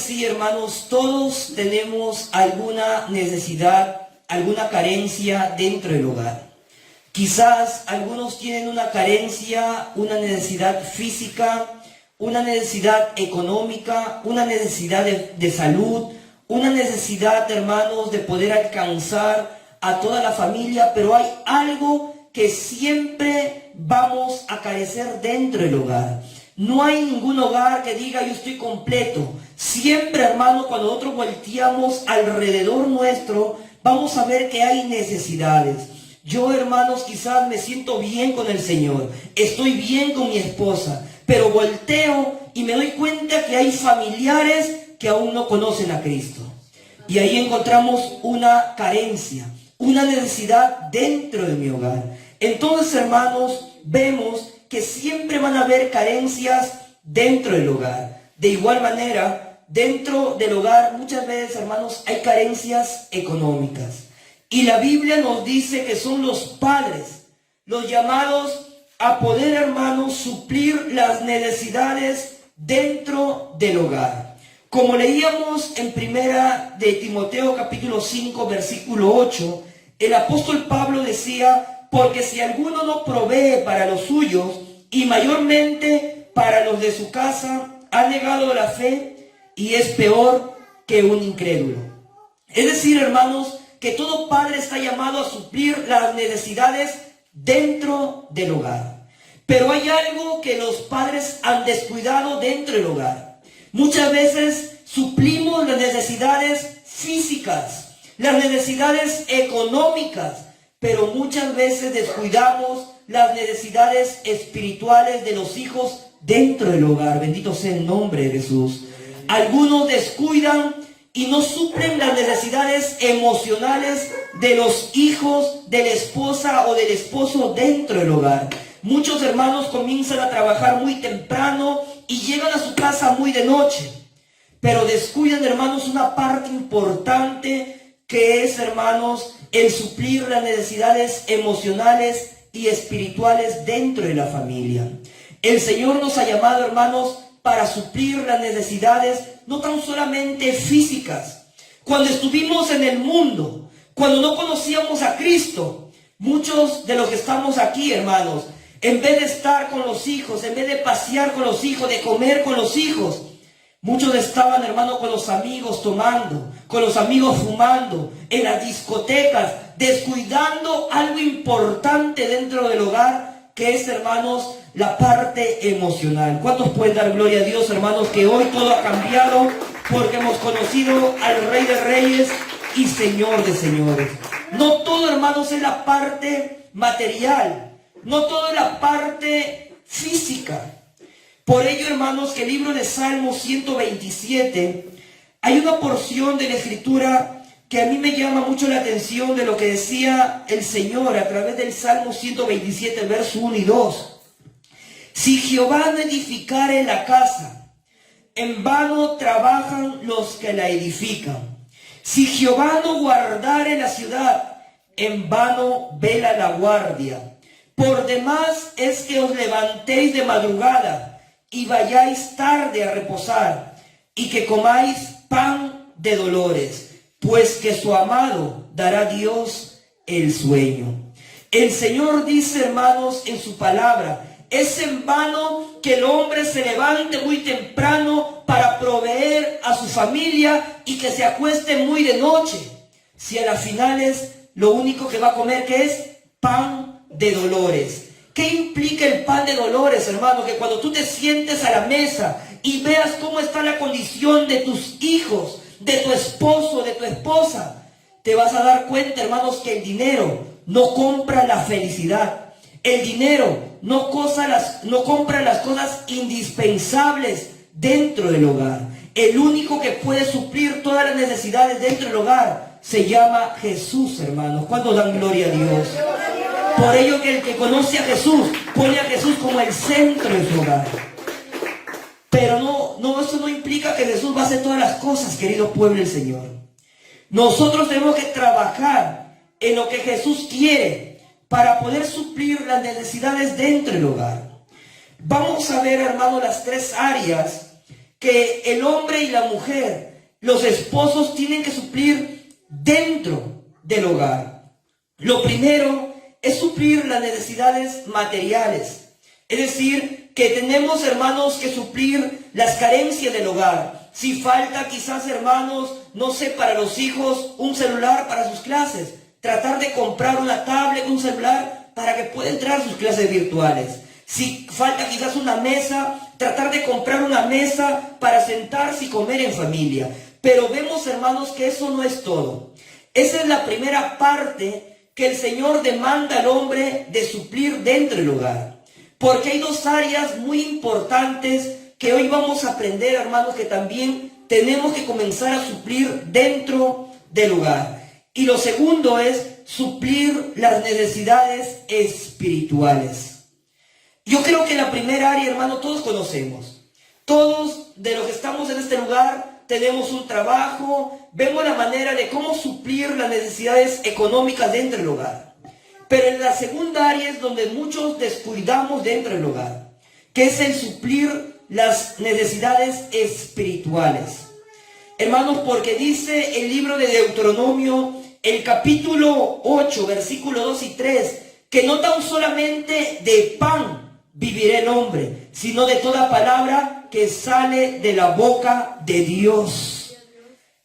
sí, hermanos, todos tenemos alguna necesidad, alguna carencia dentro del hogar. Quizás algunos tienen una carencia, una necesidad física, una necesidad económica, una necesidad de salud, una necesidad, hermanos, de poder alcanzar a toda la familia, pero hay algo que siempre vamos a carecer dentro del hogar. No hay ningún hogar que diga yo estoy completo. Siempre, hermano, cuando nosotros volteamos alrededor nuestro, vamos a ver que hay necesidades. Yo, hermanos, quizás me siento bien con el Señor, estoy bien con mi esposa, pero volteo y me doy cuenta que hay familiares que aún no conocen a Cristo. Y ahí encontramos una carencia, una necesidad dentro de mi hogar. Entonces, hermanos, vemos que siempre van a haber carencias dentro del hogar. De igual manera, dentro del hogar muchas veces, hermanos, hay carencias económicas. Y la Biblia nos dice que son los padres los llamados a poder, hermanos, suplir las necesidades dentro del hogar. Como leíamos en primera de Timoteo capítulo 5 versículo 8, el apóstol Pablo decía: porque si alguno no provee para los suyos, y mayormente para los de su casa, ha negado la fe y es peor que un incrédulo. Es decir, hermanos, que todo padre está llamado a suplir las necesidades dentro del hogar. Pero hay algo que los padres han descuidado dentro del hogar. Muchas veces suplimos las necesidades físicas, las necesidades económicas, pero muchas veces descuidamos las necesidades espirituales de los hijos dentro del hogar. Bendito sea el nombre de Jesús. Algunos descuidan y no suplen las necesidades emocionales de los hijos, de la esposa o del esposo dentro del hogar. Muchos hermanos comienzan a trabajar muy temprano y llegan a su casa muy de noche, pero descuidan, hermanos, una parte importante que es, hermanos, el suplir las necesidades emocionales y espirituales dentro de la familia. El Señor nos ha llamado, hermanos, para suplir las necesidades no tan solamente físicas. Cuando estuvimos en el mundo, cuando no conocíamos a Cristo, muchos de los que estamos aquí, hermanos, en vez de estar con los hijos, en vez de pasear con los hijos, de comer con los hijos, muchos estaban, hermano, con los amigos tomando, con los amigos fumando, en las discotecas, descuidando algo importante dentro del hogar, que es, hermanos, la parte emocional. ¿Cuántos pueden dar gloria a Dios, hermanos, que hoy todo ha cambiado porque hemos conocido al Rey de Reyes y Señor de Señores? No todo, hermanos, es la parte material, no todo es la parte física. Por ello, hermanos, que el libro de Salmos 127, hay una porción de la Escritura que a mí me llama mucho la atención de lo que decía el Señor a través del Salmo 127, verso 1 y 2. Si Jehová no edificare la casa, en vano trabajan los que la edifican. Si Jehová no guardare la ciudad, en vano vela la guardia. Por demás es que os levantéis de madrugada y vayáis tarde a reposar, y que comáis pan de dolores, pues que su amado dará Dios el sueño. El Señor dice, hermanos, en su palabra, es en vano que el hombre se levante muy temprano para proveer a su familia y que se acueste muy de noche, si a las finales lo único que va a comer que es pan de dolores. ¿Qué implica el pan de dolores, hermano? Que cuando tú te sientes a la mesa y veas cómo está la condición de tus hijos, de tu esposo, de tu esposa, te vas a dar cuenta, hermanos, que el dinero no compra la felicidad. El dinero no compra las cosas indispensables dentro del hogar. El único que puede suplir todas las necesidades dentro del hogar se llama Jesús, hermanos. ¿Cuántos dan gloria a Dios? Por ello que el que conoce a Jesús pone a Jesús como el centro de su hogar. Pero eso no implica que Jesús va a hacer todas las cosas, querido pueblo del Señor. Nosotros tenemos que trabajar en lo que Jesús quiere para poder suplir las necesidades dentro del hogar. Vamos a ver, hermano, las tres áreas que el hombre y la mujer, los esposos, tienen que suplir dentro del hogar. Lo primero es suplir las necesidades materiales. Es decir, que tenemos, hermanos, que suplir las carencias del hogar. Si falta quizás, hermanos, no sé, para los hijos un celular para sus clases, tratar de comprar una tablet, un celular para que pueda entrar a sus clases virtuales. Si falta quizás una mesa, tratar de comprar una mesa para sentarse y comer en familia. Pero vemos, hermanos, que eso no es todo. Esa es la primera parte que el Señor demanda al hombre de suplir dentro del hogar. Porque hay dos áreas muy importantes que hoy vamos a aprender, hermanos, que también tenemos que comenzar a suplir dentro del hogar. Y lo segundo es suplir las necesidades espirituales. Yo creo que la primera área, hermano, todos conocemos. Todos de los que estamos en este lugar tenemos un trabajo, vemos la manera de cómo suplir las necesidades económicas dentro del hogar. Pero en la segunda área es donde muchos descuidamos dentro del hogar, que es el suplir las necesidades espirituales. Hermanos, porque dice el libro de Deuteronomio, el capítulo 8, versículos 2 y 3, que no tan solamente de pan vivirá el hombre, sino de toda palabra que sale de la boca de Dios.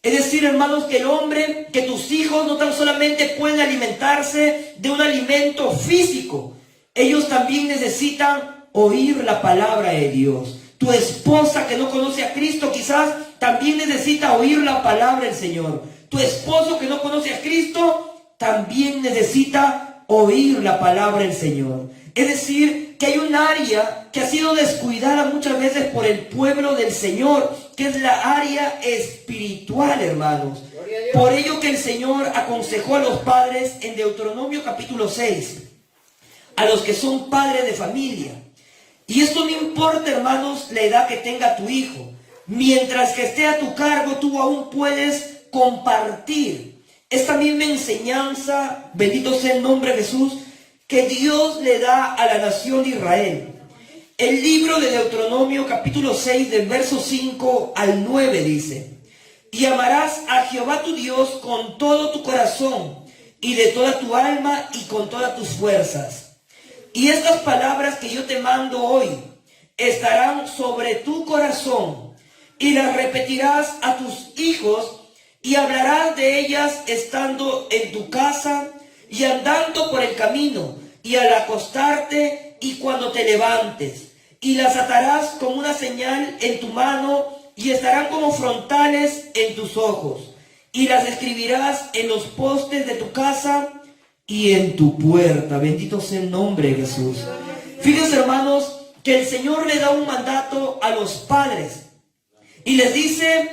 Es decir, hermanos, que el hombre, que tus hijos no tan solamente pueden alimentarse de un alimento físico, ellos también necesitan oír la palabra de Dios. Tu esposa que no conoce a Cristo quizás también necesita oír la palabra del Señor. Tu esposo que no conoce a Cristo también necesita oír la palabra del Señor. Es decir, que hay un área que ha sido descuidada muchas veces por el pueblo del Señor, que es la área espiritual, hermanos. Por ello que el Señor aconsejó a los padres en Deuteronomio capítulo 6, a los que son padres de familia. Y esto no importa, hermanos, la edad que tenga tu hijo. Mientras que esté a tu cargo, tú aún puedes compartir esta misma enseñanza, bendito sea el nombre de Jesús, que Dios le da a la nación de Israel. El libro de Deuteronomio capítulo 6 del verso 5 al 9 dice: y amarás a Jehová tu Dios con todo tu corazón y de toda tu alma y con todas tus fuerzas. Y estas palabras que yo te mando hoy estarán sobre tu corazón y las repetirás a tus hijos y hablarás de ellas estando en tu casa y andando por el camino y al acostarte y cuando te levantes, y las atarás como una señal en tu mano y estarán como frontales en tus ojos, y las escribirás en los postes de tu casa y en tu puerta. Bendito sea el nombre de Jesús. Fíjense, hermanos, que el Señor le da un mandato a los padres y les dice: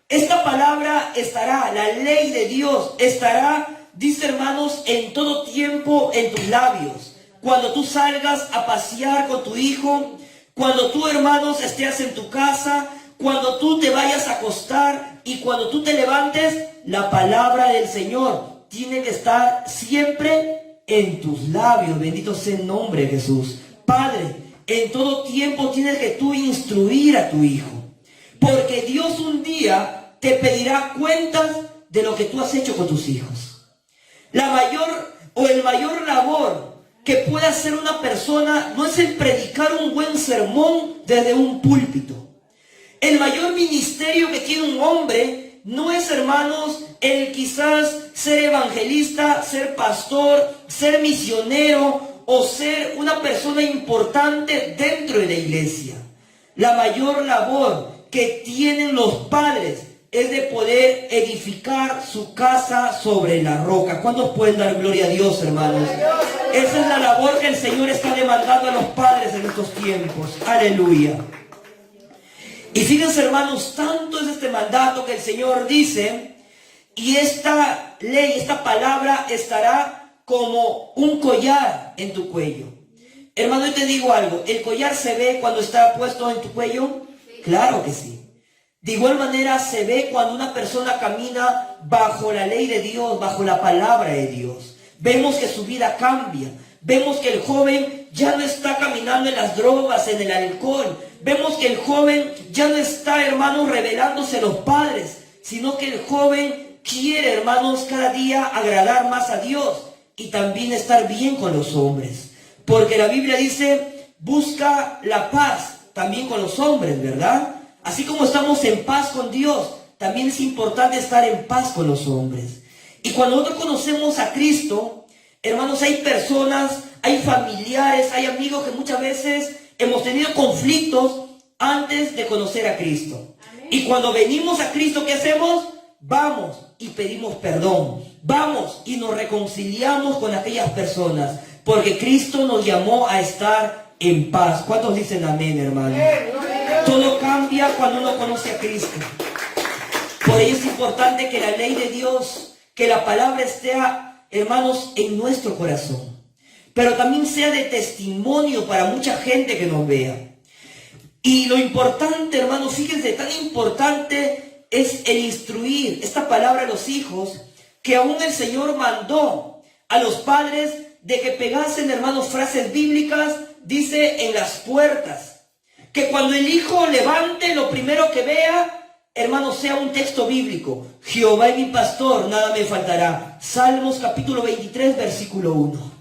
esta palabra estará, la ley de Dios estará, dice, hermanos, en todo tiempo en tus labios. Cuando tú salgas a pasear con tu hijo, cuando tú, hermanos, estés en tu casa, cuando tú te vayas a acostar y cuando tú te levantes, la palabra del Señor tiene que estar siempre en tus labios. Bendito sea el nombre de Jesús. Padre, en todo tiempo tienes que tú instruir a tu hijo, porque Dios un día te pedirá cuentas de lo que tú has hecho con tus hijos. La mayor o el mayor labor que puede hacer una persona no es el predicar un buen sermón desde un púlpito. El mayor ministerio que tiene un hombre no es, hermanos, el quizás ser evangelista, ser pastor, ser misionero o ser una persona importante dentro de la iglesia. La mayor labor que tienen los padres es de poder edificar su casa sobre la roca. ¿Cuántos pueden dar gloria a Dios, hermanos? Esa es la labor que el Señor está demandando a los padres en estos tiempos. Aleluya. Y fíjense, hermanos, tanto es este mandato que el Señor dice: y esta ley, esta palabra estará como un collar en tu cuello. Hermano, yo te digo algo, ¿el collar se ve cuando está puesto en tu cuello? Claro que sí. De igual manera se ve cuando una persona camina bajo la ley de Dios, bajo la palabra de Dios. Vemos que su vida cambia. Vemos que el joven ya no está caminando en las drogas, en el alcohol. vemos que el joven ya no está, hermanos, revelándose a los padres, sino que el joven quiere, hermanos, cada día agradar más a Dios y también estar bien con los hombres. Porque la Biblia dice, busca la paz también con los hombres, ¿verdad? Así como estamos en paz con Dios, también es importante estar en paz con los hombres. Y cuando nosotros conocemos a Cristo, hermanos, hay personas, hay familiares, hay amigos que muchas veces hemos tenido conflictos antes de conocer a Cristo. Amén. Y cuando venimos a Cristo, ¿qué hacemos? Vamos y pedimos perdón. Vamos y nos reconciliamos con aquellas personas. Porque Cristo nos llamó a estar en paz. ¿Cuántos dicen amén, hermano? Todo cambia cuando uno conoce a Cristo. Por ello es importante que la ley de Dios, que la palabra esté, hermanos, en nuestro corazón. Pero también sea de testimonio para mucha gente que nos vea. Y lo importante, hermanos, fíjense, tan importante es el instruir esta palabra a los hijos, que aún el Señor mandó a los padres de que pegasen, hermanos, frases bíblicas, dice, en las puertas. Que cuando el hijo levante, lo primero que vea, hermanos, sea un texto bíblico. Jehová es mi pastor, nada me faltará. Salmos capítulo 23, versículo 1.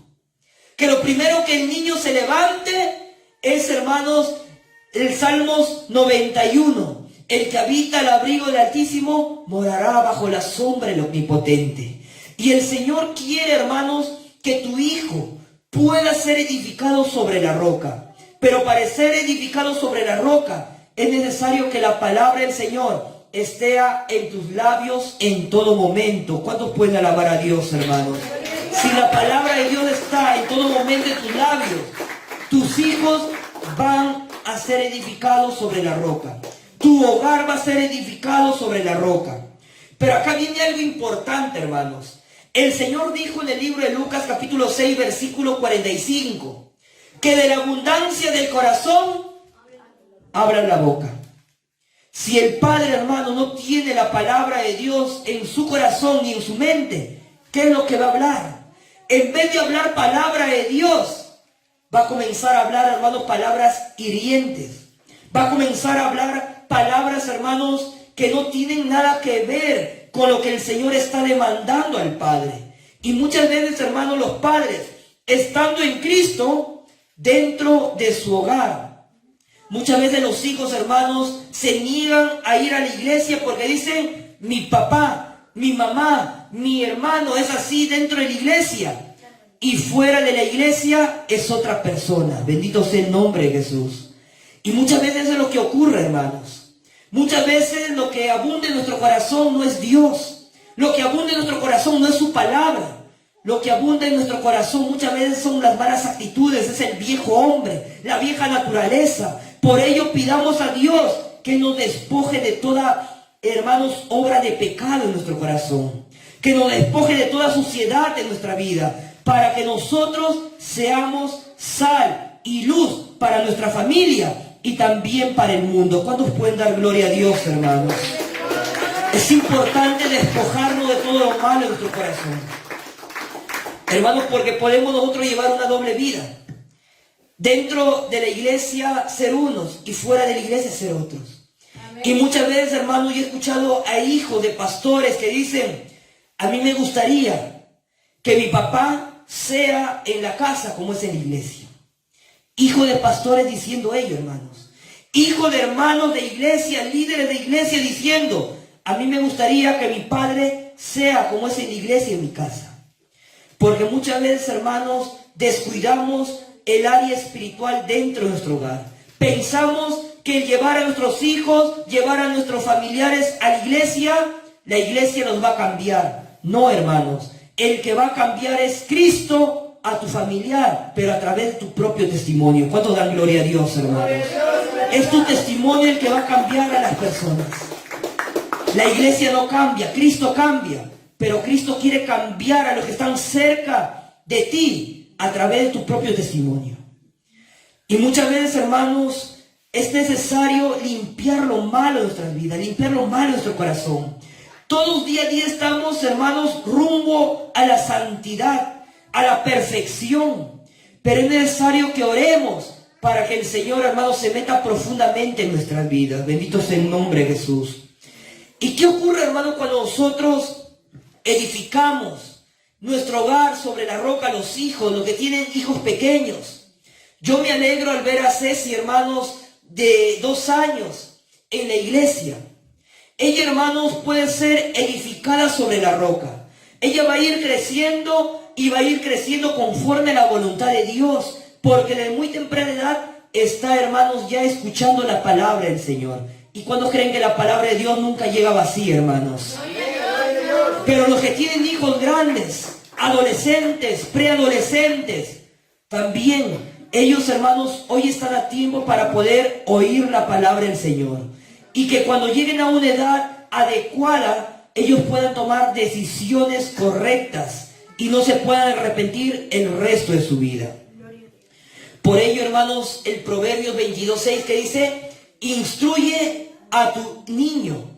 Que lo primero que el niño se levante es, hermanos, el Salmos 91. El que habita al abrigo del Altísimo morará bajo la sombra del Omnipotente. Y el Señor quiere, hermanos, que tu hijo pueda ser edificado sobre la roca. Pero para ser edificado sobre la roca es necesario que la palabra del Señor esté en tus labios en todo momento. ¿Cuántos pueden alabar a Dios, hermanos? Si la palabra de Dios está en todo momento en tus labios, tus hijos van a ser edificados sobre la roca. Tu hogar va a ser edificado sobre la roca. Pero acá viene algo importante, hermanos. El Señor dijo en el libro de Lucas capítulo 6, versículo 45, que de la abundancia del corazón abran la boca. Si el padre, hermano, no tiene la palabra de Dios en su corazón ni en su mente, ¿qué es lo que va a hablar? En vez de hablar palabra de Dios, va a comenzar a hablar, hermanos, palabras hirientes. Va a comenzar a hablar palabras, hermanos, que no tienen nada que ver con lo que el Señor está demandando al Padre. Y muchas veces, hermanos, los padres, estando en Cristo, dentro de su hogar, muchas veces los hijos, hermanos, se niegan a ir a la iglesia porque dicen, mi papá, mi mamá, mi hermano es así dentro de la iglesia. Y fuera de la iglesia es otra persona. Bendito sea el nombre de Jesús. Y muchas veces es lo que ocurre, hermanos. Muchas veces lo que abunda en nuestro corazón no es Dios. Lo que abunda en nuestro corazón no es su palabra. Lo que abunda en nuestro corazón muchas veces son las malas actitudes, es el viejo hombre, la vieja naturaleza. Por ello pidamos a Dios que nos despoje de toda, hermanos, obra de pecado en nuestro corazón. Que nos despoje de toda suciedad en nuestra vida, para que nosotros seamos sal y luz para nuestra familia y también para el mundo. ¿Cuántos pueden dar gloria a Dios, hermanos? Es importante despojarnos de todo lo malo en nuestro corazón, hermanos, porque podemos nosotros llevar una doble vida. Dentro de la iglesia ser unos y fuera de la iglesia ser otros. Amén. Y muchas veces, hermanos, yo he escuchado a hijos de pastores que dicen, a mí me gustaría que mi papá sea en la casa como es en la iglesia. Hijo de pastores diciendo ello, hermanos. Hijo de hermanos de iglesia, líderes de iglesia diciendo, a mí me gustaría que mi padre sea como es en la iglesia y en mi casa. Porque muchas veces, hermanos, descuidamos el área espiritual dentro de nuestro hogar. Pensamos que el llevar a nuestros hijos, llevar a nuestros familiares a la iglesia nos va a cambiar. No, hermanos. El que va a cambiar es Cristo a tu familiar, pero a través de tu propio testimonio. ¿Cuántos dan gloria a Dios, hermanos? Es tu testimonio el que va a cambiar a las personas. La iglesia no cambia, Cristo cambia. Pero Cristo quiere cambiar a los que están cerca de ti a través de tu propio testimonio. Y muchas veces, hermanos, es necesario limpiar lo malo de nuestras vidas, limpiar lo malo de nuestro corazón. Todos día a día estamos, hermanos, rumbo a la santidad, a la perfección. Pero es necesario que oremos para que el Señor, hermanos, se meta profundamente en nuestras vidas. Bendito sea el nombre de Jesús. ¿Y qué ocurre, hermanos, cuando nosotros edificamos nuestro hogar sobre la roca, los hijos, los que tienen hijos pequeños? Yo me alegro al ver a Ceci, hermanos, de 2 años en la iglesia. Ella, hermanos, puede ser edificada sobre la roca. Ella va a ir creciendo y va a ir creciendo conforme a la voluntad de Dios, porque desde muy temprana edad está, hermanos, ya escuchando la palabra del Señor. ¿Y cuando creen que la palabra de Dios nunca llega vacía, hermanos? Pero los que tienen hijos grandes, adolescentes, preadolescentes, también ellos, hermanos, hoy están a tiempo para poder oír la palabra del Señor. Y que cuando lleguen a una edad adecuada, ellos puedan tomar decisiones correctas y no se puedan arrepentir el resto de su vida. Por ello, hermanos, el Proverbios 22:6 que dice: instruye a tu niño,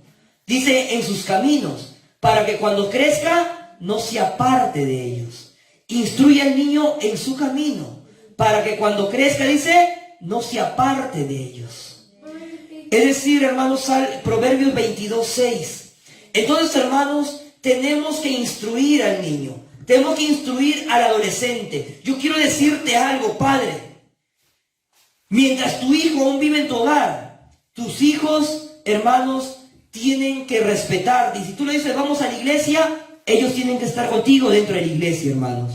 dice, en sus caminos, para que cuando crezca no se aparte de ellos. Instruye al niño en su camino, para que cuando crezca, dice, no se aparte de ellos. Es decir, hermanos, Proverbios 22:6. Entonces, hermanos, tenemos que instruir al niño, tenemos que instruir al adolescente. Yo quiero decirte algo, padre. Mientras tu hijo aún vive en tu hogar, tus hijos, hermanos, tienen que respetarte. Y si tú le dices, vamos a la iglesia, ellos tienen que estar contigo dentro de la iglesia, hermanos.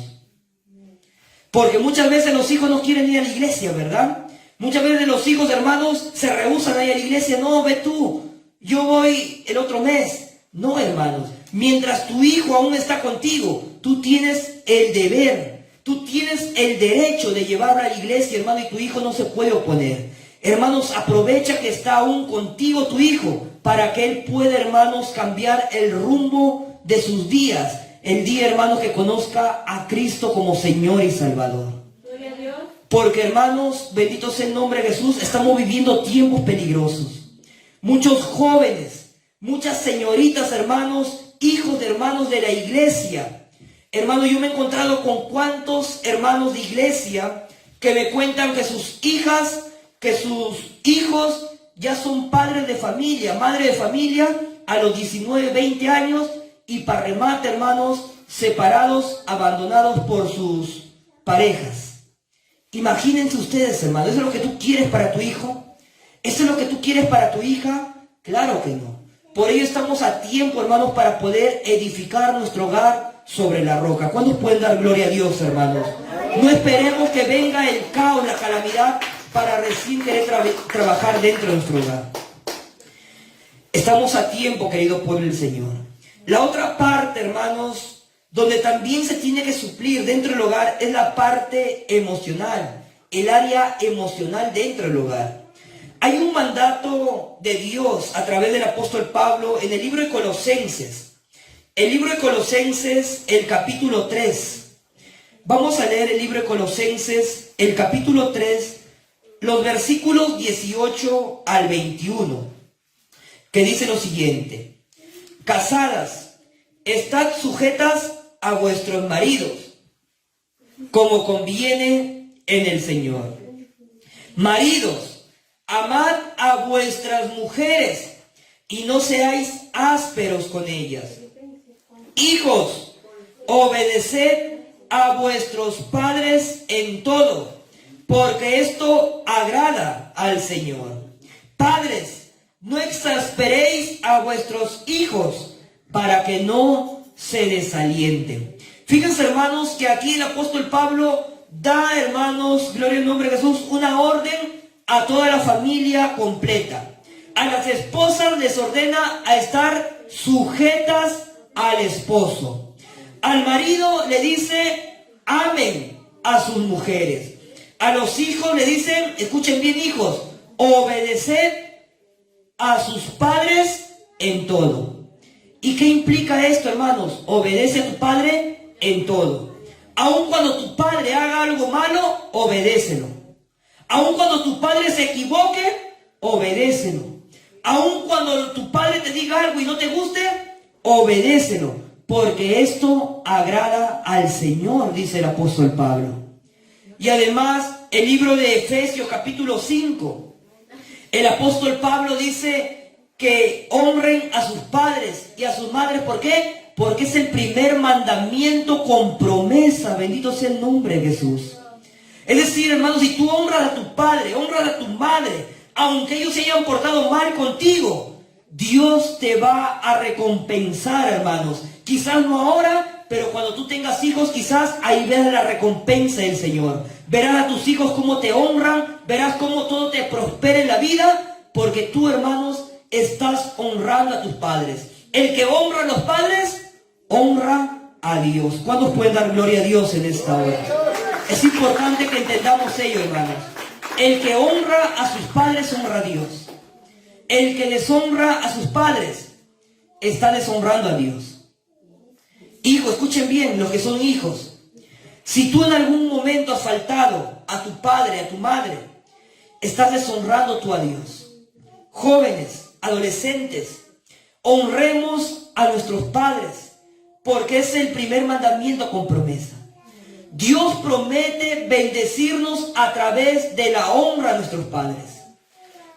Porque muchas veces los hijos no quieren ir a la iglesia, ¿verdad? Muchas veces los hijos, hermanos, se rehúsan a ir a la iglesia. No, ve tú, yo voy el otro mes. No, hermanos, mientras tu hijo aún está contigo, tú tienes el deber, tú tienes el derecho de llevarlo a la iglesia, hermano, y tu hijo no se puede oponer. Hermanos, aprovecha que está aún contigo tu hijo, para que él pueda, hermanos, cambiar el rumbo de sus días. El día, hermanos, que conozca a Cristo como Señor y Salvador. Gloria a Dios. Porque, hermanos, bendito sea el nombre de Jesús, estamos viviendo tiempos peligrosos. Muchos jóvenes, muchas señoritas, hermanos, hijos de hermanos de la iglesia. Hermano, yo me he encontrado con cuantos hermanos de iglesia que me cuentan que sus hijas, que sus hijos ya son padres de familia, madre de familia a los 19, 20 años, y para remate, hermanos, separados, abandonados por sus parejas. Imagínense ustedes, hermanos, ¿eso es lo que tú quieres para tu hijo? ¿Eso es lo que tú quieres para tu hija? Claro que no. Por ello estamos a tiempo, hermanos, para poder edificar nuestro hogar sobre la roca. ¿Cuántos pueden dar gloria a Dios, hermanos? No esperemos que venga el caos, la calamidad, para recién querer trabajar dentro de nuestro hogar. Estamos a tiempo, querido pueblo del Señor. La otra parte, hermanos, donde también se tiene que suplir dentro del hogar es la parte emocional, el área emocional dentro del hogar. Hay un mandato de Dios a través del apóstol Pablo en el libro de Colosenses. El libro de Colosenses, el capítulo 3. Vamos a leer el libro de Colosenses, el capítulo 3, los versículos 18 al 21, que dice lo siguiente: casadas, estad sujetas a vuestros maridos, como conviene en el Señor. Maridos, amad a vuestras mujeres y no seáis ásperos con ellas. Hijos, obedeced a vuestros padres en todo, porque esto agrada al Señor. Padres, no exasperéis a vuestros hijos para que no se desalienten. Fíjense, hermanos, que aquí el apóstol Pablo da, hermanos, gloria al nombre de Jesús, una orden a toda la familia completa. A las esposas les ordena a estar sujetas al esposo. Al marido le dice, amen a sus mujeres. A los hijos le dicen, escuchen bien, hijos, obedeced a sus padres en todo. ¿Y qué implica esto, hermanos? Obedece a tu padre en todo. Aun cuando tu padre haga algo malo, obedécelo. Aun cuando tu padre se equivoque, obedécelo. Aun cuando tu padre te diga algo y no te guste, obedécelo. Porque esto agrada al Señor, dice el apóstol Pablo. Y además, el libro de Efesios capítulo 5, el apóstol Pablo dice que honren a sus padres y a sus madres. ¿Por qué? Porque es el primer mandamiento con promesa. Bendito sea el nombre de Jesús. Es decir, hermanos, si tú honras a tu padre, honras a tu madre, aunque ellos se hayan portado mal contigo, Dios te va a recompensar, hermanos. Quizás no ahora, pero cuando tú tengas hijos, quizás ahí veas la recompensa del Señor. Verás a tus hijos cómo te honran, verás cómo todo te prospera en la vida, porque tú, hermanos, estás honrando a tus padres. El que honra a los padres, honra a Dios. ¿Cuántos pueden dar gloria a Dios en esta hora? Es importante que entendamos ello, hermanos. El que honra a sus padres, honra a Dios. El que deshonra a sus padres, está deshonrando a Dios. Hijos, escuchen bien, los que son hijos. Si tú en algún momento has faltado a tu padre, a tu madre, estás deshonrando tú a Dios. Jóvenes, adolescentes, honremos a nuestros padres, porque es el primer mandamiento con promesa. Dios promete bendecirnos a través de la honra a nuestros padres.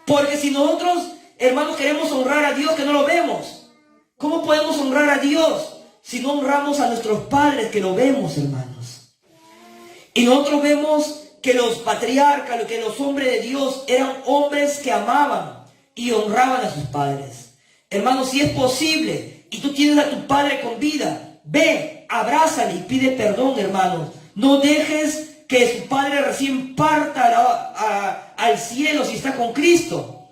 Porque si nosotros, hermanos, queremos honrar a Dios que no lo vemos, ¿cómo podemos honrar a Dios si no honramos a nuestros padres que lo vemos, hermanos? Y nosotros vemos que los patriarcas, que los hombres de Dios eran hombres que amaban y honraban a sus padres. Hermanos, si es posible y tú tienes a tu padre con vida, ve, abrázale y pide perdón, hermanos. No dejes que su padre recién parta al cielo si está con Cristo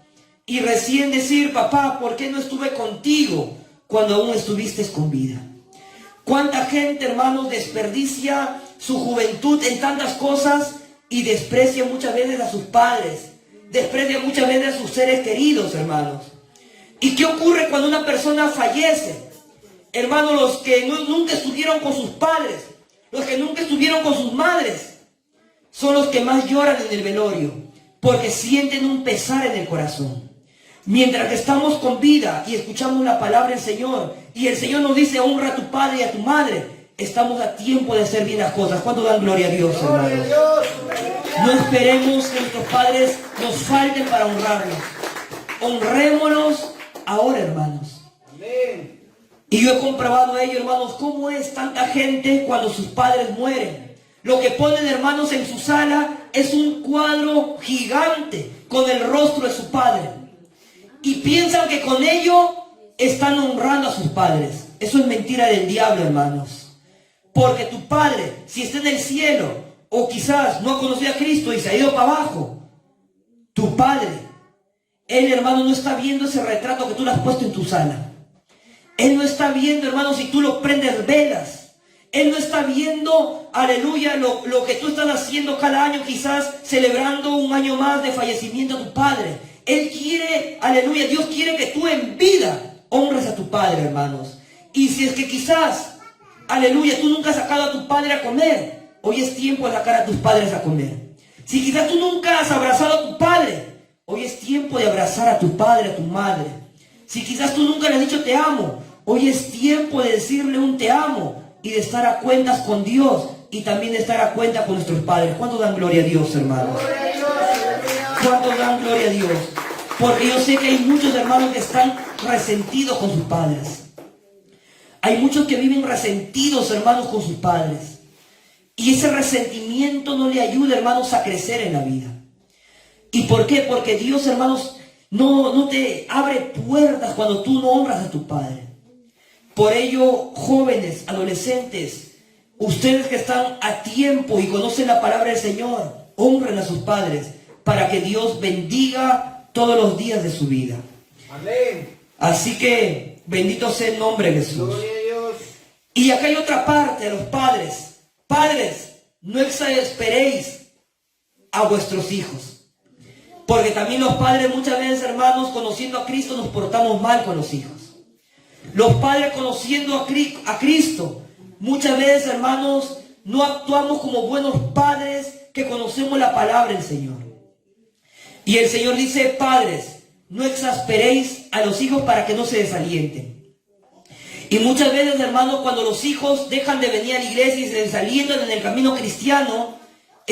y recién decir: papá, ¿por qué no estuve contigo cuando aún estuviste con vida? ¿Cuánta gente, hermanos, desperdicia su juventud en tantas cosas y desprecia muchas veces a sus padres? Desprecia muchas veces a sus seres queridos, hermanos. ¿Y qué ocurre cuando una persona fallece? Hermanos, los que nunca estuvieron con sus padres, los que nunca estuvieron con sus madres, son los que más lloran en el velorio, porque sienten un pesar en el corazón. Mientras que estamos con vida y escuchamos la palabra del Señor, y el Señor nos dice: honra a tu padre y a tu madre, estamos a tiempo de hacer bien las cosas. ¿Cuánto dan gloria a Dios, hermanos? No esperemos que nuestros padres nos falten para honrarlos. Honrémoslos ahora, hermanos. Amén. Y yo he comprobado ello, hermanos, cómo es tanta gente cuando sus padres mueren. Lo que ponen, hermanos, en su sala es un cuadro gigante con el rostro de su padre. Y piensan que con ello están honrando a sus padres. Eso es mentira del diablo, hermanos. Porque tu padre, si está en el cielo, o quizás no ha conocido a Cristo y se ha ido para abajo, tu padre, él, hermano, no está viendo ese retrato que tú le has puesto en tu sala. Él no está viendo, hermano, si tú lo prendes velas. Él no está viendo, aleluya, lo que tú estás haciendo cada año, quizás celebrando un año más de fallecimiento a tu padre. Él quiere, aleluya, Dios quiere que tú en vida honres a tu padre, hermanos. Y si es que quizás, aleluya, tú nunca has sacado a tu padre a comer, hoy es tiempo de sacar a tus padres a comer. Si quizás tú nunca has abrazado a tu padre, hoy es tiempo de abrazar a tu padre, a tu madre. Si quizás tú nunca le has dicho te amo, hoy es tiempo de decirle un te amo y de estar a cuentas con Dios y también de estar a cuenta con nuestros padres. ¿Cuántos dan gloria a Dios, hermanos? ¿Cuántos dan gloria a Dios? Porque yo sé que hay muchos hermanos que están resentidos con sus padres. Hay muchos que viven resentidos, hermanos, con sus padres. Y ese resentimiento no le ayuda, hermanos, a crecer en la vida. ¿Y por qué? Porque Dios, hermanos, no te abre puertas cuando tú no honras a tu padre. Por ello, jóvenes, adolescentes, ustedes que están a tiempo y conocen la palabra del Señor, honren a sus padres para que Dios bendiga todos los días de su vida. Amén. Así que bendito sea el nombre de Jesús. Gloria a Dios. Y acá hay otra parte de los padres. Padres, no exasperéis a vuestros hijos. Porque también los padres muchas veces, hermanos, conociendo a Cristo, nos portamos mal con los hijos. Los padres conociendo a Cristo, muchas veces, hermanos, no actuamos como buenos padres que conocemos la palabra del Señor. Y el Señor dice: padres, no exasperéis a los hijos para que no se desalienten. Y muchas veces, hermanos, cuando los hijos dejan de venir a la iglesia y se desalientan en el camino cristiano,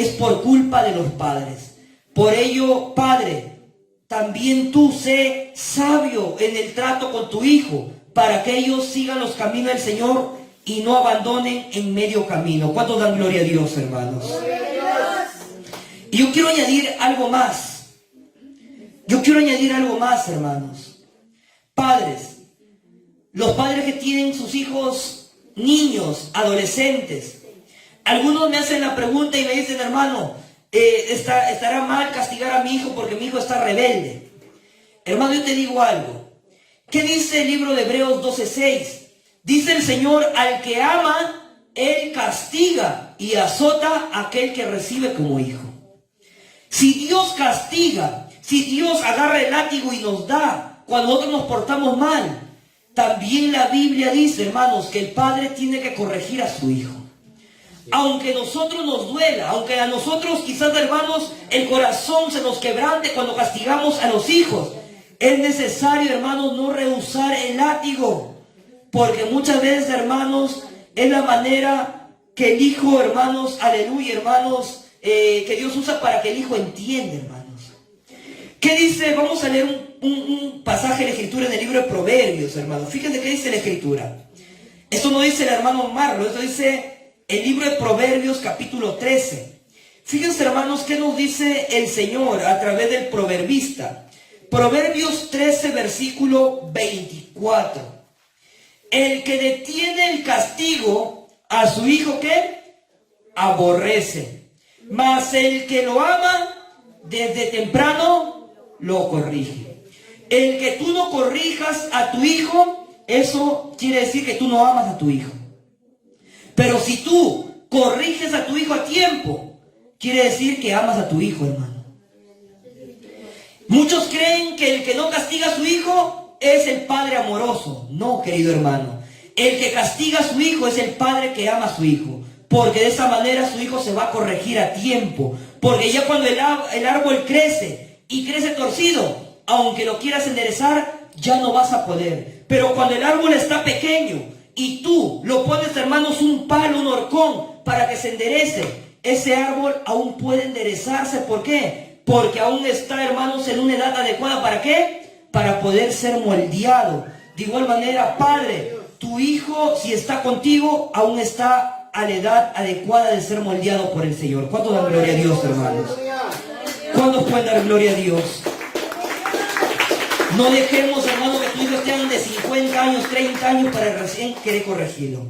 es por culpa de los padres. Por ello, padre, también tú sé sabio en el trato con tu hijo, para que ellos sigan los caminos del Señor y no abandonen en medio camino. ¿Cuántos dan gloria a Dios, hermanos? Y yo quiero añadir algo más. Hermanos. Padres, los padres que tienen sus hijos niños, adolescentes, algunos me hacen la pregunta y me dicen, hermano, ¿estará mal castigar a mi hijo porque mi hijo está rebelde? Hermano, yo te digo algo. ¿Qué dice el libro de Hebreos 12:6? Dice el Señor, al que ama, Él castiga y azota a aquel que recibe como hijo. Si Dios castiga, si Dios agarra el látigo y nos da cuando nosotros nos portamos mal, también la Biblia dice, hermanos, que el padre tiene que corregir a su hijo. Aunque a nosotros nos duela, aunque a nosotros quizás, hermanos, el corazón se nos quebrante cuando castigamos a los hijos, es necesario, hermanos, no rehusar el látigo. Porque muchas veces, hermanos, es la manera que el hijo, hermanos, aleluya, hermanos, que Dios usa para que el hijo entienda, hermanos. ¿Qué dice? Vamos a leer un pasaje de la Escritura en el libro de Proverbios, hermanos. Fíjense qué dice la Escritura. Esto no dice el hermano Marlo, esto dice el libro de Proverbios capítulo 13. Fíjense, hermanos, qué nos dice el Señor a través del proverbista. Proverbios 13, versículo 24. El que detiene el castigo a su hijo, ¿qué? Aborrece. Mas el que lo ama, desde temprano lo corrige. El que tú no corrijas a tu hijo, eso quiere decir que tú no amas a tu hijo. Pero si tú corriges a tu hijo a tiempo, quiere decir que amas a tu hijo, hermano. Muchos creen que el que no castiga a su hijo es el padre amoroso. No, querido hermano. El que castiga a su hijo es el padre que ama a su hijo. Porque de esa manera su hijo se va a corregir a tiempo. Porque ya cuando el árbol crece y crece torcido, aunque lo quieras enderezar, ya no vas a poder. Pero cuando el árbol está pequeño y tú lo pones, hermanos, un palo, un horcón para que se enderece, ese árbol aún puede enderezarse. ¿Por qué? Porque aún está, hermanos, en una edad adecuada. ¿Para qué? Para poder ser moldeado. De igual manera, padre, tu hijo, si está contigo, aún está a la edad adecuada de ser moldeado por el Señor. ¿Cuántos dan gloria a Dios, hermanos? ¿Cuántos pueden dar gloria a Dios? No dejemos, hermanos, que tus hijos tengan de 50 años, 30 años para recién querer corregirlo.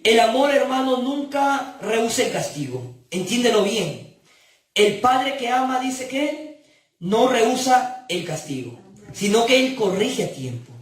El amor, hermano, nunca rehúsa el castigo. Entiéndelo bien. El padre que ama dice que no rehúsa el castigo, sino que él corrige a tiempo.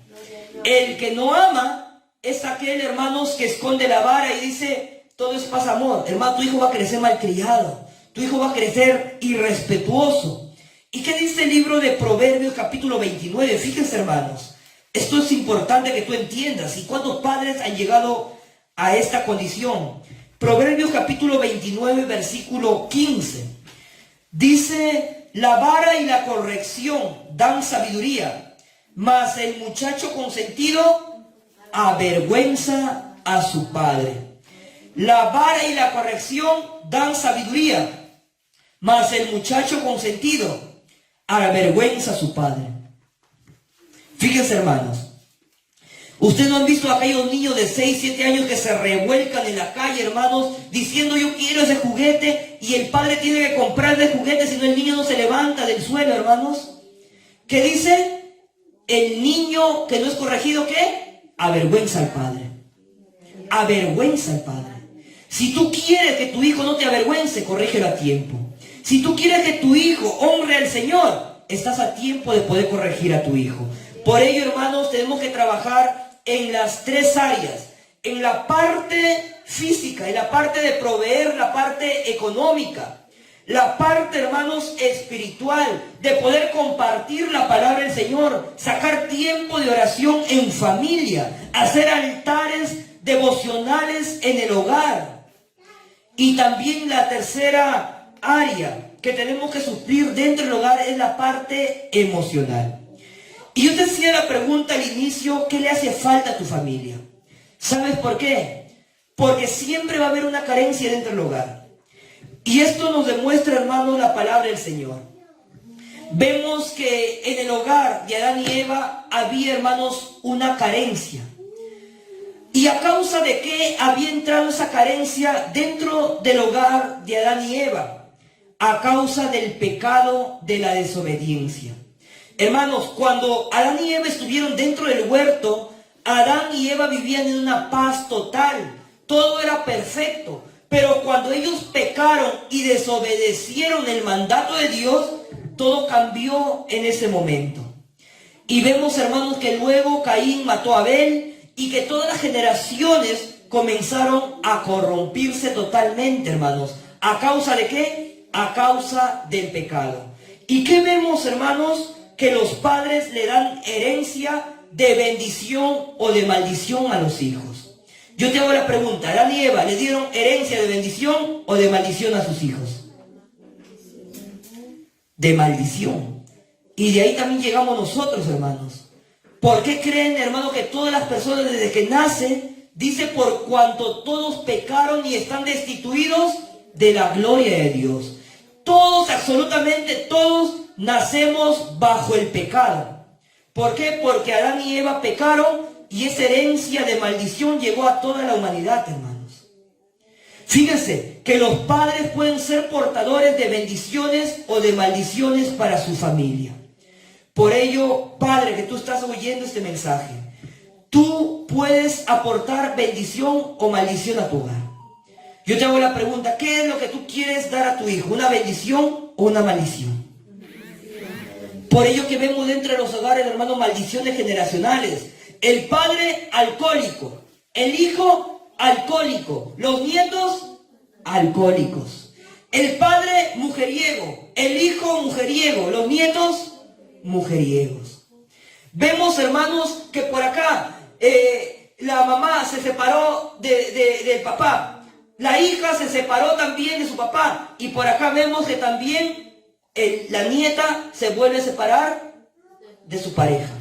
El que no ama es aquel, hermanos, que esconde la vara y dice, todo es paz, amor. Hermano, tu hijo va a crecer malcriado. Tu hijo va a crecer irrespetuoso. ¿Y qué dice el libro de Proverbios capítulo 29? Fíjense, hermanos, esto es importante que tú entiendas. ¿Y cuántos padres han llegado a esta condición? Proverbios capítulo 29, versículo 15. Dice, la vara y la corrección dan sabiduría, mas el muchacho consentido avergüenza a su padre. La vara y la corrección dan sabiduría, mas el muchacho consentido avergüenza a su padre. Fíjense, hermanos, ustedes no han visto a aquellos niños de 6, 7 años que se revuelcan en la calle, hermanos, diciendo yo quiero ese juguete, y el padre tiene que comprarle el juguete, si no el niño no se levanta del suelo, hermanos. ¿Qué dice? El niño que no es corregido, ¿qué? Avergüenza al padre. Avergüenza al padre. Si tú quieres que tu hijo no te avergüence, corrígelo a tiempo. Si tú quieres que tu hijo honre al Señor, estás a tiempo de poder corregir a tu hijo. Por ello, hermanos, tenemos que trabajar en las tres áreas. En la parte física, en la parte de proveer, la parte económica. La parte, hermanos, espiritual, de poder compartir la palabra del Señor. Sacar tiempo de oración en familia. Hacer altares devocionales en el hogar. Y también la tercera área que tenemos que suplir dentro del hogar es la parte emocional. Y yo te hacía la pregunta al inicio, ¿qué le hace falta a tu familia? ¿Sabes por qué? Porque siempre va a haber una carencia dentro del hogar. Y esto nos demuestra, hermanos, la palabra del Señor. Vemos que en el hogar de Adán y Eva había, hermanos, una carencia. ¿Y a causa de qué había entrado esa carencia dentro del hogar de Adán y Eva? A causa del pecado de la desobediencia. Hermanos, cuando Adán y Eva estuvieron dentro del huerto, Adán y Eva vivían en una paz total. Todo era perfecto. Pero cuando ellos pecaron y desobedecieron el mandato de Dios, todo cambió en ese momento. Y vemos, hermanos, que luego Caín mató a Abel y que todas las generaciones comenzaron a corrompirse totalmente, hermanos. ¿A causa de qué? A causa del pecado. ¿Y qué vemos, hermanos? Que los padres le dan herencia de bendición o de maldición a los hijos. Yo te hago la pregunta, ¿Adán y Eva le dieron herencia de bendición o de maldición a sus hijos? De maldición. Y de ahí también llegamos nosotros, hermanos. ¿Por qué creen, hermanos, que todas las personas desde que nacen, dice, por cuanto todos pecaron y están destituidos de la gloria de Dios? Todos, absolutamente todos, nacemos bajo el pecado. ¿Por qué? Porque Adán y Eva pecaron y esa herencia de maldición llegó a toda la humanidad, hermanos. Fíjense que los padres pueden ser portadores de bendiciones o de maldiciones para su familia. Por ello, padre, que tú estás oyendo este mensaje, tú puedes aportar bendición o maldición a tu hogar. Yo te hago la pregunta, ¿qué es lo que tú quieres dar a tu hijo? ¿Una bendición o una maldición? Por ello que vemos dentro de los hogares, hermanos, maldiciones generacionales. El padre alcohólico, el hijo alcohólico, los nietos alcohólicos. El padre mujeriego, el hijo mujeriego, los nietos mujeriegos. Vemos, hermanos, que por acá la mamá se separó del papá. La hija se separó también de su papá. Y por acá vemos que también la nieta se vuelve a separar de su pareja.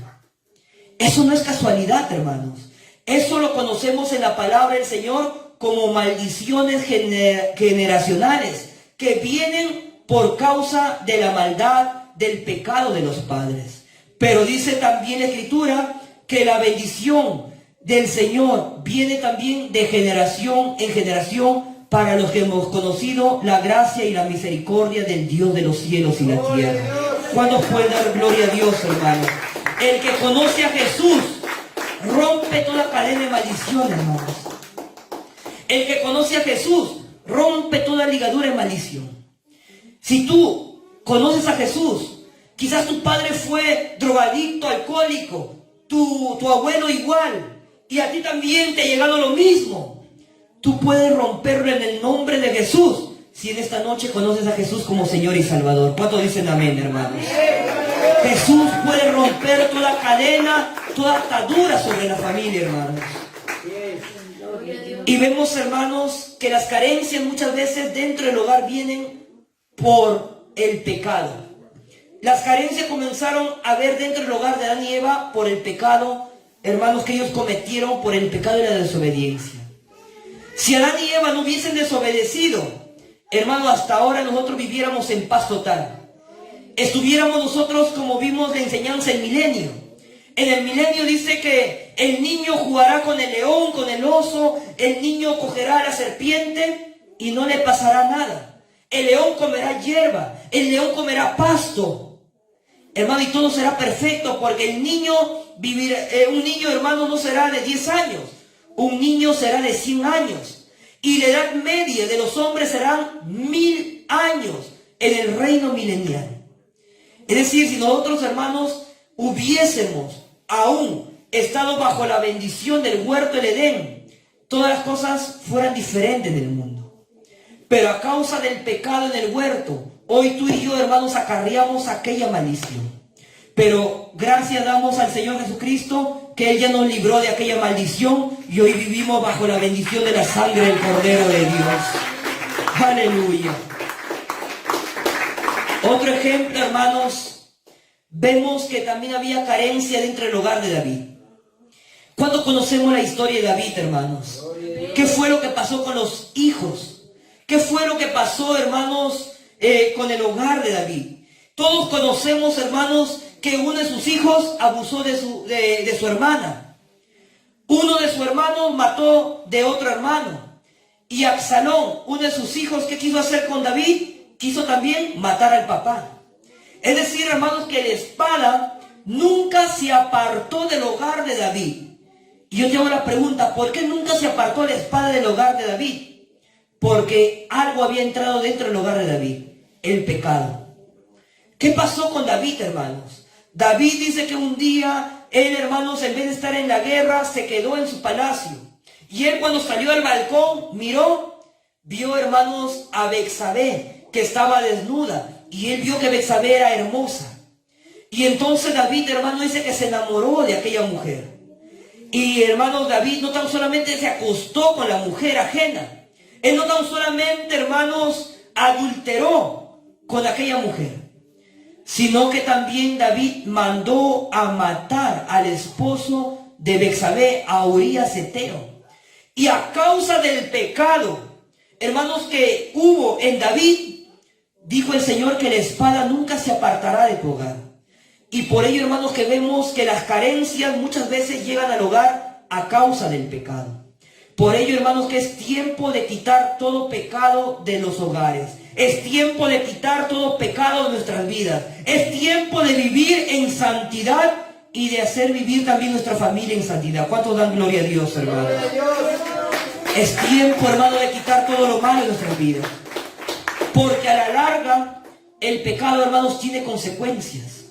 Eso no es casualidad, hermanos. Eso lo conocemos en la palabra del Señor como maldiciones generacionales que vienen por causa de la maldad, del pecado de los padres. Pero dice también la Escritura que la bendición del Señor viene también de generación en generación para los que hemos conocido la gracia y la misericordia del Dios de los cielos y la tierra. ¿Cuántos pueden dar gloria a Dios, hermano? El que conoce a Jesús rompe toda cadena de maldición, hermanos. El que conoce a Jesús rompe toda ligadura de maldición. Si tú conoces a Jesús, quizás tu padre fue drogadicto, alcohólico, tu abuelo igual, y a ti también te ha llegado lo mismo. Tú puedes romperlo en el nombre de Jesús, si en esta noche conoces a Jesús como Señor y Salvador. ¿Cuántos dicen amén, hermanos? Jesús puede romper toda cadena, toda atadura sobre la familia, hermanos. Y vemos, hermanos, que las carencias muchas veces dentro del hogar vienen por el pecado. Las carencias comenzaron a ver dentro del hogar de Adán y Eva por el pecado, hermanos, que ellos cometieron por el pecado y la desobediencia. Si Adán y Eva no hubiesen desobedecido, hermanos, hasta ahora nosotros viviéramos en paz total. Estuviéramos nosotros, como vimos la enseñanza, el milenio. En el milenio dice que el niño jugará con el león, con el oso, el niño cogerá a la serpiente y no le pasará nada. El león comerá hierba, el león comerá pasto. Hermano, y todo será perfecto porque el niño vivirá, un niño, hermano, no será de 10 años, un niño será de 100 años. Y la edad media de los hombres serán 1000 años en el reino milenial. Es decir, si nosotros, hermanos, hubiésemos aún estado bajo la bendición del huerto del Edén, todas las cosas fueran diferentes en el mundo. Pero a causa del pecado en el huerto, hoy tú y yo, hermanos, acarreamos aquella maldición. Pero gracias damos al Señor Jesucristo que Él ya nos libró de aquella maldición y hoy vivimos bajo la bendición de la sangre del Cordero de Dios. Aleluya. Otro ejemplo, hermanos, vemos que también había carencia dentro del hogar de David. ¿Cuándo conocemos la historia de David, hermanos? ¿Qué fue lo que pasó con los hijos? ¿Qué fue lo que pasó, hermanos, con el hogar de David? Todos conocemos, hermanos, que uno de sus hijos abusó de su hermana. Uno de sus hermanos mató de otro hermano. Y Absalón, uno de sus hijos, ¿qué quiso hacer con David? Quiso también matar al papá. Es decir, hermanos, que la espada nunca se apartó del hogar de David. Y yo te hago la pregunta, ¿por qué nunca se apartó la espada del hogar de David? Porque algo había entrado dentro del hogar de David, el pecado. ¿Qué pasó con David, hermanos? David dice que un día, él, hermanos, en vez de estar en la guerra, se quedó en su palacio. Y él, cuando salió al balcón, vio, hermanos, a Betsabé, que estaba desnuda. Y él vio que Betsabé era hermosa. Y entonces David, hermano, dice que se enamoró de aquella mujer. Y, hermano, David no tan solamente se acostó con la mujer ajena. Él no tan solamente, hermanos, adulteró con aquella mujer, sino que también David mandó a matar al esposo de Betsabé, a Urías Eteo. Y a causa del pecado, hermanos, que hubo en David, dijo el Señor que la espada nunca se apartará de tu hogar. Y por ello, hermanos, que vemos que las carencias muchas veces llegan al hogar a causa del pecado. Por ello, hermanos, que es tiempo de quitar todo pecado de los hogares. Es tiempo de quitar todo pecado de nuestras vidas. Es tiempo de vivir en santidad y de hacer vivir también nuestra familia en santidad. ¿Cuántos dan gloria a Dios, hermanos? Es tiempo, hermano, de quitar todo lo malo de nuestras vidas. Porque a la larga, el pecado, hermanos, tiene consecuencias.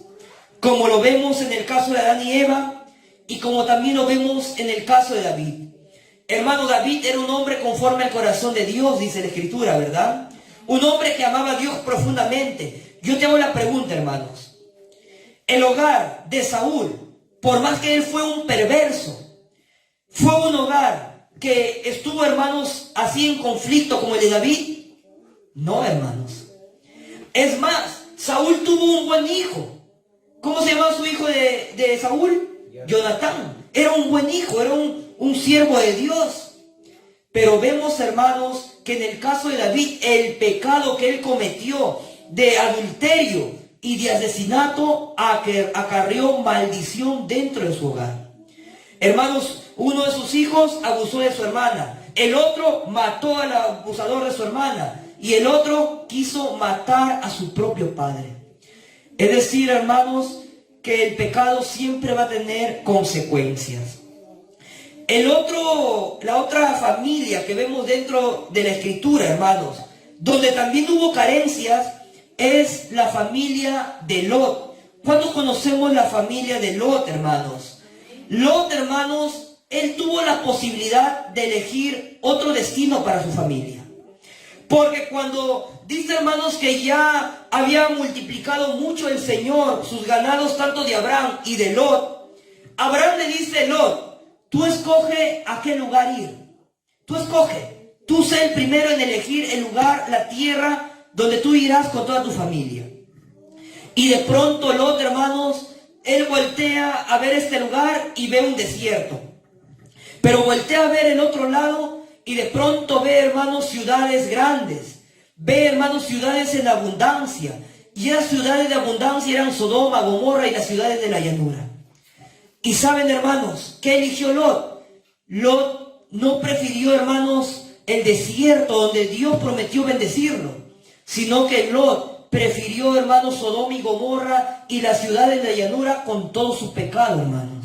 Como lo vemos en el caso de Adán y Eva, y como también lo vemos en el caso de David. Hermano, David era un hombre conforme al corazón de Dios, dice la Escritura, ¿verdad? Un hombre que amaba a Dios profundamente. Yo te hago la pregunta, hermanos. El hogar de Saúl, por más que él fue un perverso, fue un hogar que estuvo, hermanos, así en conflicto como el de David. No, hermanos. Es más, Saúl tuvo un buen hijo. ¿Cómo se llamaba su hijo de Saúl? Jonatán. Era un buen hijo, era un siervo de Dios. Pero vemos, hermanos, que en el caso de David, el pecado que él cometió de adulterio y de asesinato acarreó maldición dentro de su hogar. Hermanos, uno de sus hijos abusó de su hermana. El otro mató al abusador de su hermana. Y el otro quiso matar a su propio padre. Es decir, hermanos, que el pecado siempre va a tener consecuencias. La otra familia que vemos dentro de la Escritura, hermanos, donde también hubo carencias, es la familia de Lot. ¿Cuántos conocemos la familia de Lot, hermanos? Lot, hermanos, él tuvo la posibilidad de elegir otro destino para su familia. Porque cuando dice, hermanos, que ya había multiplicado mucho el Señor sus ganados, tanto de Abraham y de Lot, Abraham le dice: Lot, tú escoge a qué lugar ir. Tú escoge. Tú sé el primero en elegir el lugar, la tierra, donde tú irás con toda tu familia. Y de pronto Lot, hermanos, él voltea a ver este lugar y ve un desierto. Pero voltea a ver el otro lado y de pronto ve, hermanos, ciudades grandes. Ve, hermanos, ciudades en abundancia. Y esas ciudades de abundancia eran Sodoma, Gomorra y las ciudades de la llanura. Y saben, hermanos, ¿qué eligió Lot? Lot no prefirió, hermanos, el desierto donde Dios prometió bendecirlo, sino que Lot prefirió, hermanos, Sodoma y Gomorra y las ciudades de la llanura con todo su pecado, hermanos.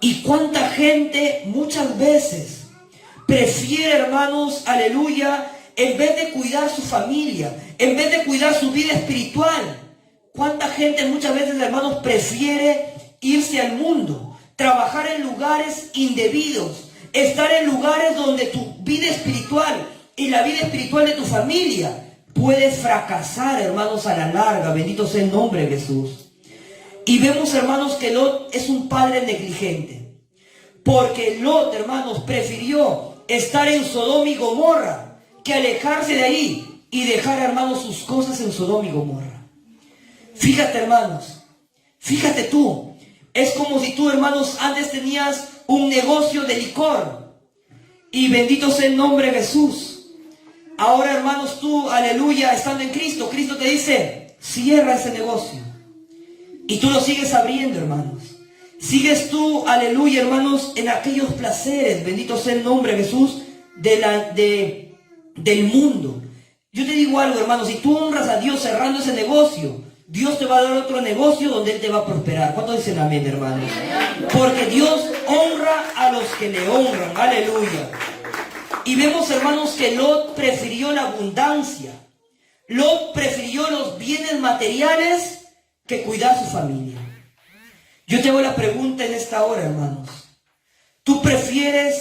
Y cuánta gente muchas veces prefiere, hermanos, aleluya, en vez de cuidar su familia, en vez de cuidar su vida espiritual. Cuánta gente muchas veces, hermanos, prefiere irse al mundo, trabajar en lugares indebidos, estar en lugares donde tu vida espiritual y la vida espiritual de tu familia puede fracasar, hermanos, a la larga. Bendito sea el nombre de Jesús. Y vemos, hermanos, que Lot es un padre negligente, porque Lot, hermanos, prefirió estar en Sodoma y Gomorra que alejarse de ahí y dejar, hermanos, sus cosas en Sodoma y Gomorra. Fíjate, hermanos, fíjate tú, es como si tú, hermanos, antes tenías un negocio de licor, y bendito sea el nombre de Jesús. Ahora, hermanos, tú, aleluya, estando en Cristo, Cristo te dice, cierra ese negocio. Y tú lo sigues abriendo, hermanos. Sigues tú, aleluya, hermanos, en aquellos placeres, bendito sea el nombre de Jesús, del mundo. Yo te digo algo, hermanos, si tú honras a Dios cerrando ese negocio, Dios te va a dar otro negocio donde Él te va a prosperar. ¿Cuántos dicen amén, hermanos? Porque Dios honra a los que le honran, aleluya. Y vemos, hermanos, que Lot prefirió la abundancia. Lot prefirió los bienes materiales que cuidar su familia. Yo te hago la pregunta en esta hora, hermanos. ¿Tú prefieres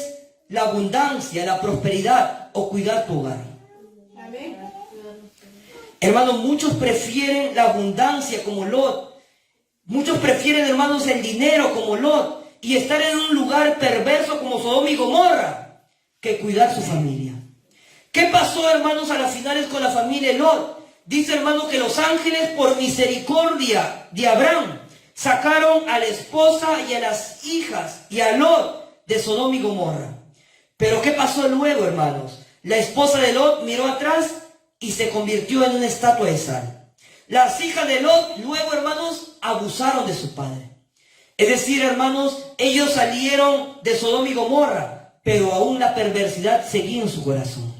la abundancia, la prosperidad o cuidar tu hogar? Amén. Hermanos, muchos prefieren la abundancia como Lot. Muchos prefieren, hermanos, el dinero como Lot y estar en un lugar perverso como Sodoma y Gomorra que cuidar su familia. ¿Qué pasó, hermanos, a las finales con la familia de Lot? Dice, hermano, que los ángeles, por misericordia de Abraham, sacaron a la esposa y a las hijas y a Lot de Sodoma y Gomorra. Pero ¿qué pasó luego, hermanos? La esposa de Lot miró atrás y se convirtió en una estatua de sal. Las hijas de Lot luego, hermanos, abusaron de su padre. Es decir, hermanos, ellos salieron de Sodoma y Gomorra, pero aún la perversidad seguía en su corazón.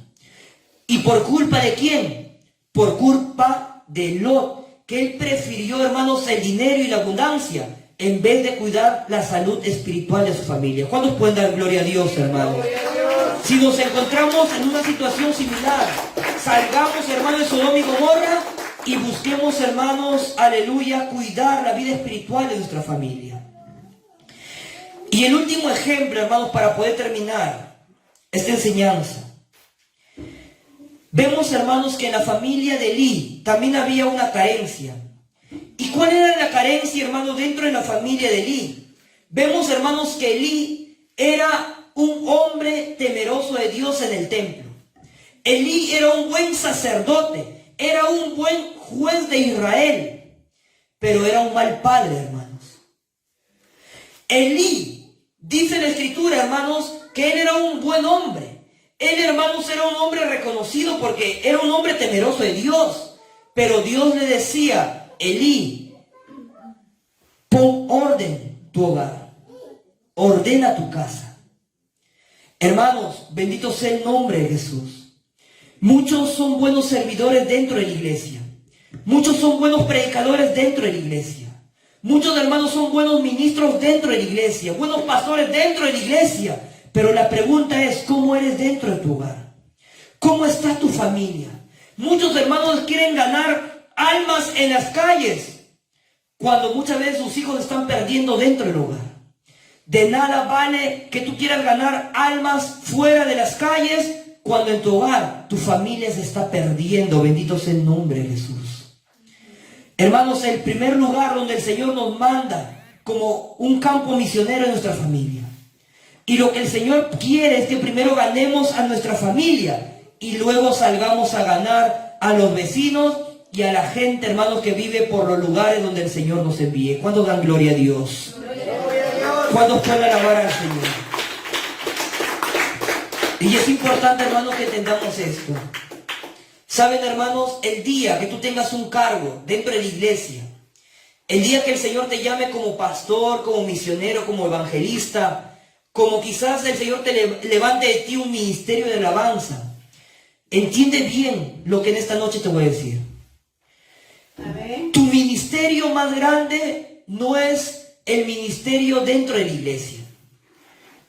¿Y por culpa de quién? Por culpa de Lot, que él prefirió, hermanos, el dinero y la abundancia en vez de cuidar la salud espiritual de su familia. ¿Cuántos pueden dar gloria a Dios, hermanos? Si nos encontramos en una situación similar, salgamos, hermanos, de Sodoma y Gomorra y busquemos, hermanos, aleluya, cuidar la vida espiritual de nuestra familia. Y el último ejemplo, hermanos, para poder terminar esta enseñanza. Vemos, hermanos, que en la familia de Elí también había una carencia. ¿Y cuál era la carencia, hermanos, dentro de la familia de Elí? Vemos, hermanos, que Elí era un hombre temeroso de Dios en el templo. Elí era un buen sacerdote, era un buen juez de Israel, pero era un mal padre, hermanos. Elí, dice la Escritura, hermanos, que él era un buen hombre. Él, hermanos, era un hombre reconocido porque era un hombre temeroso de Dios. Pero Dios le decía, Elí, pon orden tu hogar, ordena tu casa. Hermanos, bendito sea el nombre de Jesús. Muchos son buenos servidores dentro de la iglesia. Muchos son buenos predicadores dentro de la iglesia. Muchos, hermanos, son buenos ministros dentro de la iglesia, buenos pastores dentro de la iglesia. Pero la pregunta es, ¿cómo eres dentro de tu hogar? ¿Cómo está tu familia? Muchos, hermanos, quieren ganar almas en las calles, cuando muchas veces sus hijos están perdiendo dentro del hogar. De nada vale que tú quieras ganar almas fuera de las calles, cuando en tu hogar tu familia se está perdiendo. Bendito sea el nombre de Jesús. Hermanos, el primer lugar donde el Señor nos manda como un campo misionero es nuestra familia. Y lo que el Señor quiere es que primero ganemos a nuestra familia y luego salgamos a ganar a los vecinos y a la gente, hermanos, que vive por los lugares donde el Señor nos envíe. ¿Cuántos dan gloria a Dios? ¿Cuántos pueden alabar al Señor? Y es importante, hermanos, que entendamos esto. Saben, hermanos, el día que tú tengas un cargo dentro de la iglesia, el día que el Señor te llame como pastor, como misionero, como evangelista, como quizás el Señor te levante de ti un ministerio de alabanza, entiende bien lo que en esta noche te voy a decir. Amén. Tu ministerio más grande no es el ministerio dentro de la iglesia.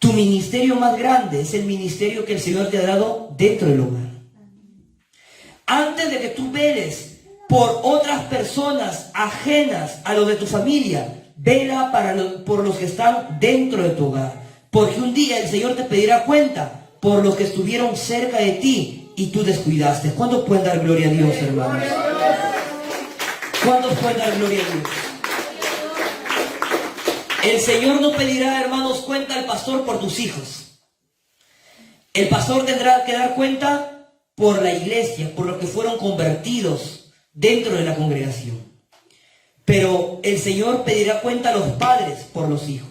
Tu ministerio más grande es el ministerio que el Señor te ha dado dentro del hogar. Antes de que tú veles por otras personas ajenas a lo de tu familia, vela por los que están dentro de tu hogar. Porque un día el Señor te pedirá cuenta por los que estuvieron cerca de ti y tú descuidaste. ¿Cuántos pueden dar gloria a Dios, hermanos? ¿Cuántos pueden dar gloria a Dios? El Señor no pedirá, hermanos, cuenta al pastor por tus hijos. El pastor tendrá que dar cuenta por la iglesia, por los que fueron convertidos dentro de la congregación. Pero el Señor pedirá cuenta a los padres por los hijos.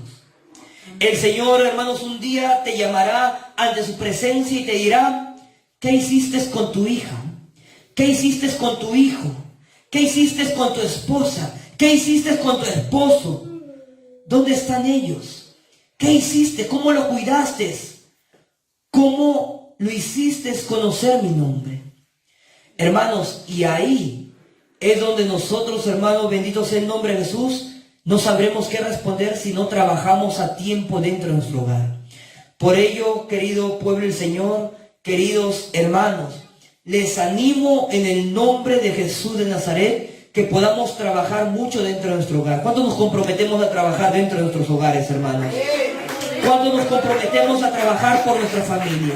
El Señor, hermanos, un día te llamará ante su presencia y te dirá, ¿Qué hiciste con tu hija? ¿Qué hiciste con tu hijo? ¿Qué hiciste con tu esposa? ¿Qué hiciste con tu esposo? ¿Dónde están ellos? ¿Qué hiciste? ¿Cómo lo cuidaste? ¿Cómo lo hiciste conocer mi nombre? Hermanos, y ahí es donde nosotros, hermanos, bendito sea el nombre de Jesús, no sabremos qué responder si no trabajamos a tiempo dentro de nuestro hogar. Por ello, querido pueblo del Señor, queridos hermanos, les animo en el nombre de Jesús de Nazaret que podamos trabajar mucho dentro de nuestro hogar. ¿Cuántos nos comprometemos a trabajar dentro de nuestros hogares, hermanos? ¿Cuántos nos comprometemos a trabajar por nuestra familia?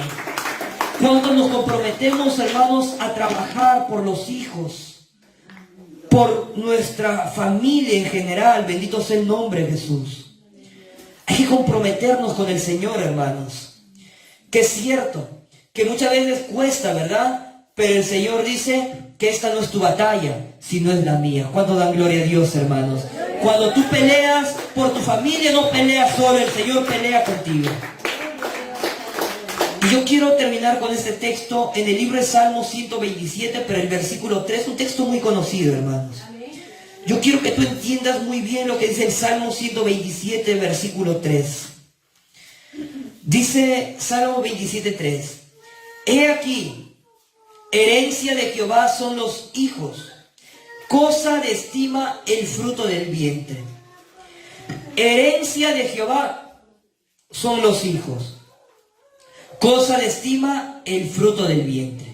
¿Cuántos nos comprometemos, hermanos, a trabajar por los hijos? Por nuestra familia en general, bendito sea el nombre de Jesús. Hay que comprometernos con el Señor, hermanos. Que es cierto, que muchas veces cuesta, ¿verdad? Pero el Señor dice que esta no es tu batalla, sino es la mía. ¿Cuánto dan gloria a Dios, hermanos? Cuando tú peleas por tu familia, no peleas solo, el Señor pelea contigo. Y yo quiero terminar con este texto en el libro de Salmos 127, pero el versículo 3, un texto muy conocido, hermanos. Yo quiero que tú entiendas muy bien lo que dice el Salmo 127, versículo 3. Dice Salmo 27, 3. He aquí, herencia de Jehová son los hijos, cosa de estima el fruto del vientre. Herencia de Jehová son los hijos, cosa de estima el fruto del vientre.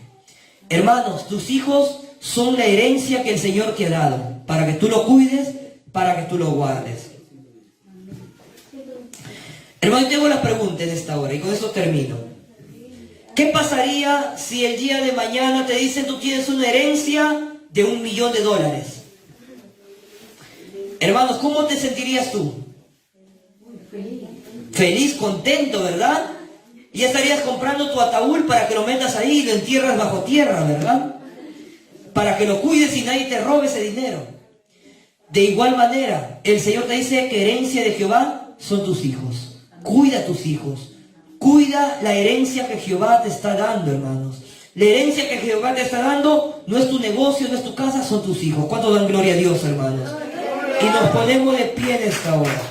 Hermanos, tus hijos son la herencia que el Señor te ha dado, para que tú lo cuides, para que tú lo guardes. Hermano, tengo la pregunta en esta hora y con esto termino. ¿Qué pasaría si el día de mañana te dicen tú tienes una herencia de $1 millón? Hermanos, ¿cómo te sentirías tú? Feliz, contento, ¿verdad? Y ya estarías comprando tu ataúd para que lo metas ahí y lo entierras bajo tierra, ¿verdad? Para que lo cuides y nadie te robe ese dinero. De igual manera, el Señor te dice que herencia de Jehová son tus hijos. Cuida a tus hijos. Cuida la herencia que Jehová te está dando, hermanos. La herencia que Jehová te está dando no es tu negocio, no es tu casa, son tus hijos. ¿Cuánto dan gloria a Dios, hermanos? Y nos ponemos de pie en esta hora.